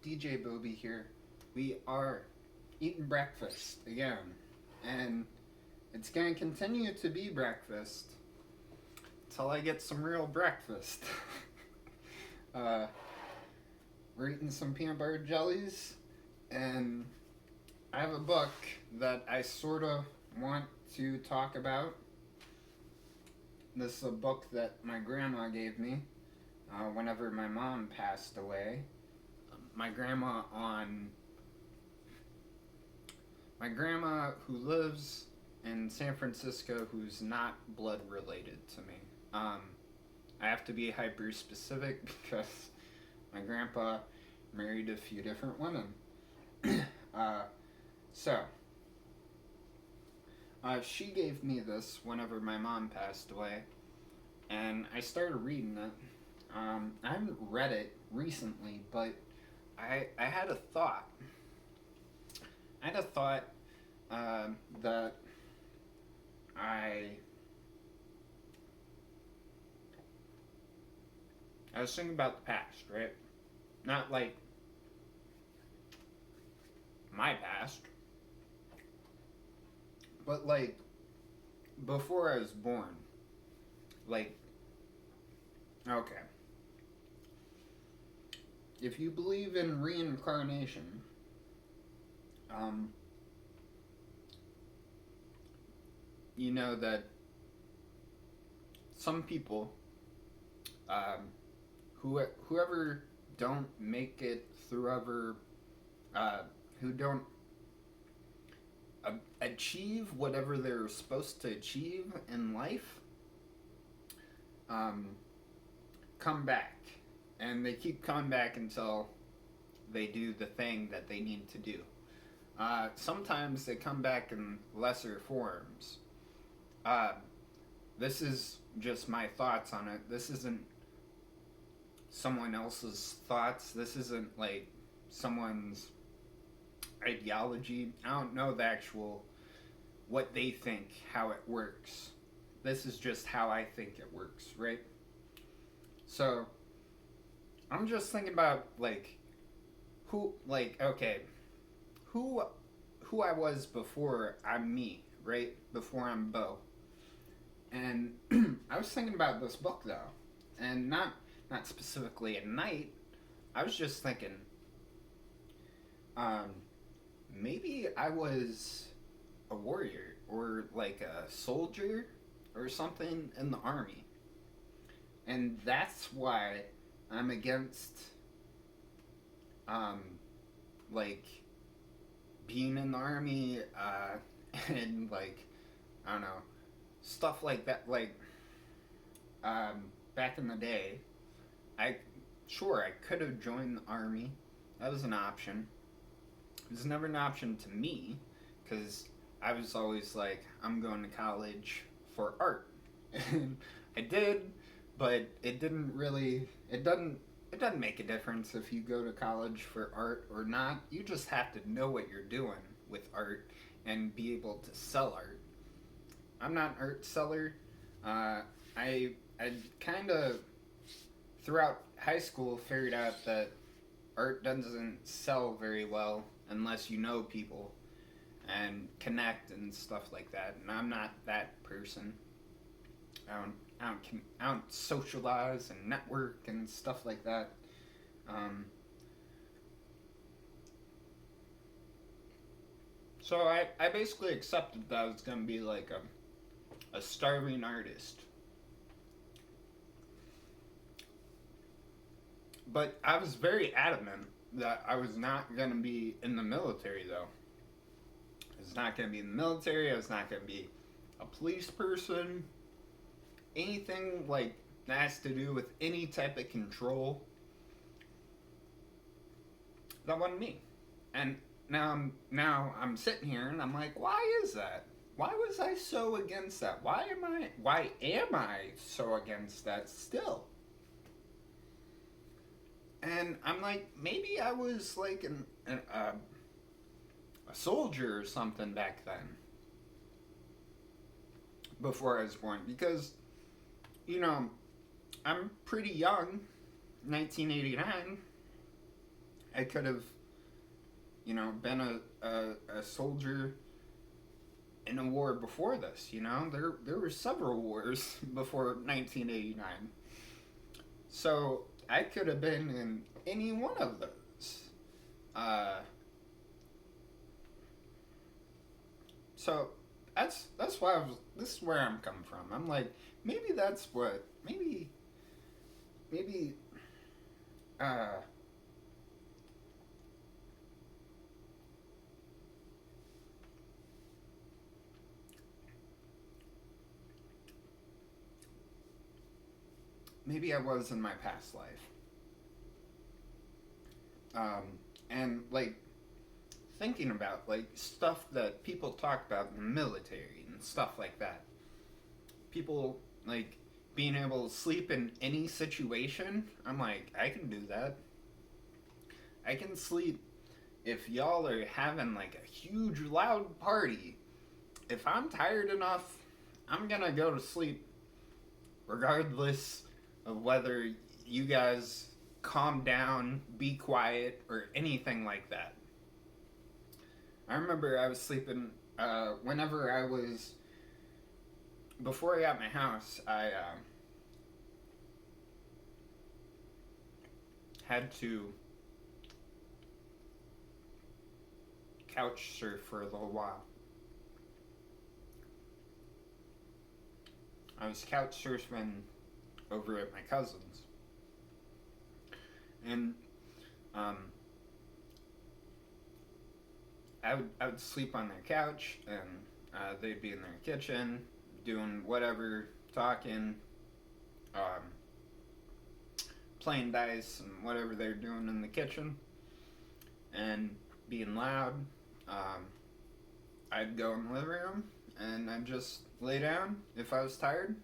DJ Bobe here. We are eating breakfast again, and it's gonna continue to be breakfast until I get some real breakfast. uh, we're eating some peanut butter jellies, and I have a book that I sort of want to talk about. This is a book that my grandma gave me whenever my mom passed away. My grandma on my grandma who lives in San Francisco, who's not blood related to me. I have to be hyper specific because my grandpa married a few different women. uh, so she gave me this whenever my mom passed away, and I started reading it. I haven't read it recently, but I had a thought. I had a thought that I I was thinking about the past, right? Not like my past, but like before I was born. Like, okay, if you believe in reincarnation, um, you know that some people, whoever don't make it through ever, who don't achieve whatever they're supposed to achieve in life, um, come back. And they keep coming back until they do the thing that they need to do. Sometimes they come back in lesser forms. Uh, this is just my thoughts on it. This isn't someone else's thoughts. This isn't like someone's ideology. I don't know the actual what they think, how it works. This is just how I think it works, right? So I'm just thinking about like who I was before I'm me, right? Before I'm Bo. And I was thinking about this book though, and not specifically at night. I was just thinking, um, maybe I was a warrior or like a soldier or something in the army, and that's why I'm against um, like being in the army and like I don't know stuff like that. Like back in the day, I could have joined the army. That was an option. It was never an option to me because I was always like, I'm going to college for art, and I did, but it didn't really. It doesn't make a difference if you go to college for art or not. You just have to know what you're doing with art and be able to sell art. I'm not an art seller. I kind of throughout high school figured out that art doesn't sell very well unless you know people and connect and stuff like that. And I'm not that person. I don't socialize and network and stuff like that. So I basically accepted that I was gonna be like a starving artist. But I was very adamant that I was not gonna be in the military though. I was not gonna be in the military. I was not gonna be a police person. Anything like that has to do with any type of control, that wasn't me. And now I'm sitting here and I'm like, why is that? Why was I so against that? Why am I so against that still? And I'm like, maybe I was like a soldier or something back then, before I was born, because you know I'm pretty young, 1989, I could have, been a soldier in a war before this. There were several wars before 1989. So I could have been in any one of those. Uh, so that's why this is where I'm coming from. I'm like, maybe that's what maybe uh, maybe I was in my past life. Um, and like thinking about like stuff that people talk about in the military and stuff like that. People like being able to sleep in any situation. I'm like, I can do that. I can sleep if y'all are having like a huge loud party. If I'm tired enough, I'm gonna go to sleep regardless of whether you guys calm down, be quiet, or anything like that. I remember I was sleeping whenever I was before I got my house. I had to couch surf for a little while. I was couch surfing over at my cousin's, and um, I would sleep on their couch, and they'd be in their kitchen doing whatever, talking, um, playing dice, and whatever they're doing in the kitchen, and being loud. Um, I'd go in the living room, and I'd just lay down if I was tired.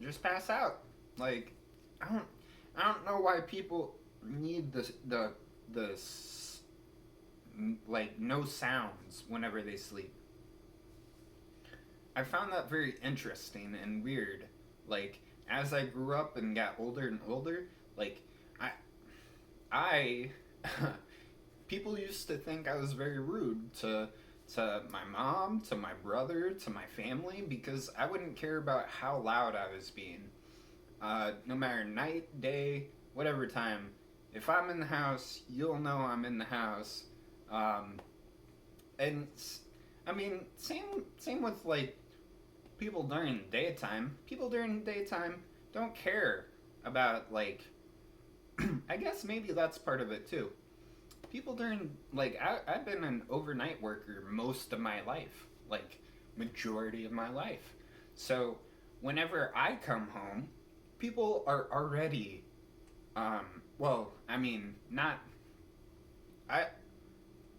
Just pass out. Like I don't I don't know why people need the like no sounds whenever they sleep. I found that very interesting and weird. Like as I grew up and got older and older, like I I people used to think I was very rude to my mom, to my brother, to my family because I wouldn't care about how loud I was being. No matter night, day, whatever time, if I'm in the house, you'll know I'm in the house. Um, and I mean, same with like people during the daytime. People during the daytime don't care about like. I guess maybe that's part of it too. People during like I've been an overnight worker most of my life, like majority of my life. So whenever I come home, people are already well, I mean, not I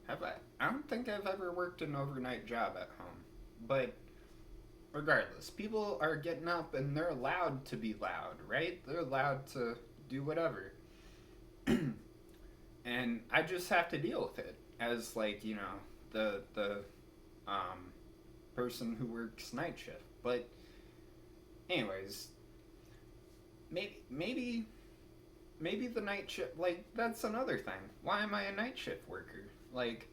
I don't think I've ever worked an overnight job at home. But regardless, people are getting up and they're allowed to be loud, right? They're allowed to do whatever. And I just have to deal with it as like the person who works night shift. But anyways, maybe maybe the night shift like that's another thing. Why am I a night shift worker? Like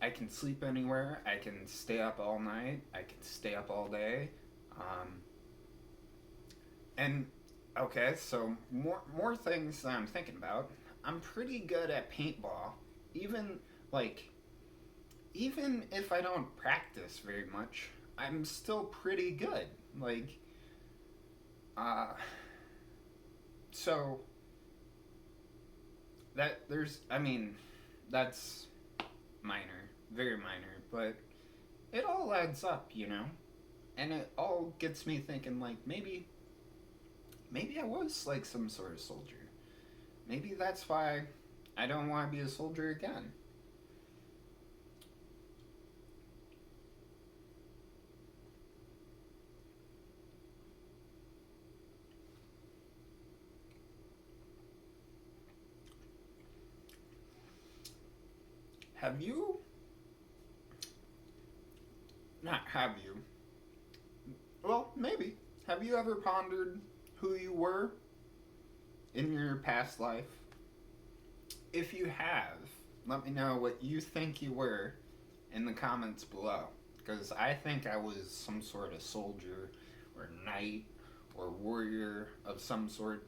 I can sleep anywhere. I can stay up all night. I can stay up all day. And okay, so more things that I'm thinking about. I'm pretty good at paintball. Even like even if I don't practice very much, I'm still pretty good. Like uh so that there's I mean that's minor, very minor, but it all adds up. And it all gets me thinking like maybe I was like some sort of soldier. Maybe that's why I don't want to be a soldier again. Have you? Not have you. Well, maybe. Have you ever pondered who you were in your past life? if you have, let me know what you think you were in the comments below. Because I think I was some sort of soldier or knight or warrior of some sort.